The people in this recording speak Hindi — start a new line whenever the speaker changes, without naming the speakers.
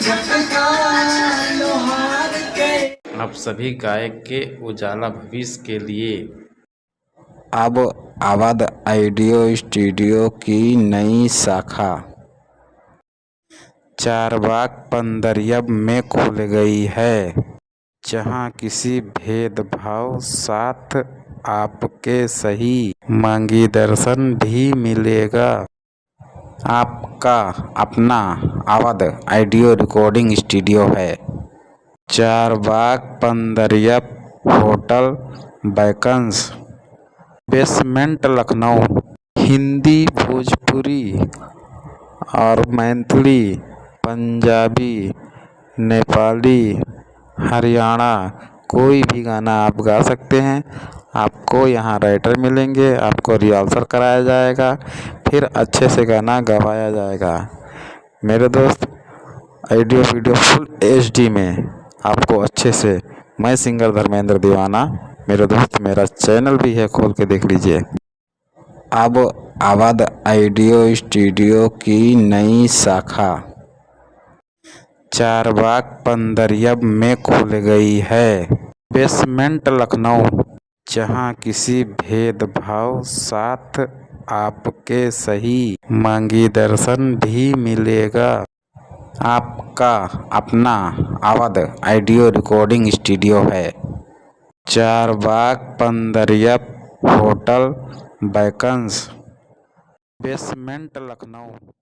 झटका लोहार के।
अब सभी गायक के उजाला भविष्य के लिए
अब अवध ऑडियो स्टूडियो की नई शाखा चारबाग पंदरियब में खुल गई है, जहां किसी भेदभाव साथ आपके सही मार्गदर्शन भी मिलेगा। आपका अपना अवध ऑडियो रिकॉर्डिंग स्टूडियो है। चारबाग पंदरियब, होटल बैकन्स, बेसमेंट, लखनऊ। हिंदी, भोजपुरी और मैथिली, पंजाबी, नेपाली, हरियाणा कोई भी गाना आप गा सकते हैं। आपको यहाँ राइटर मिलेंगे, आपको रिहर्सल कराया जाएगा, फिर अच्छे से गाना गवाया जाएगा। मेरे दोस्त, ऑडियो वीडियो फुल HD में आपको अच्छे से। मैं सिंगर धर्मेंद्र दीवाना, मेरे दोस्त मेरा चैनल भी है, खोल के देख लीजिए। अब अवध ऑडियो स्टूडियो की नई शाखा चारबाग पंदरियब में खुल गई है। बेसमेंट, लखनऊ, जहां किसी भेदभाव साथ आपके सही मार्गदर्शन भी मिलेगा। आपका अपना अवध ऑडियो रिकॉर्डिंग स्टूडियो है। चारबाग पंदरियब, होटल बैकन्स, बेसमेंट, लखनऊ।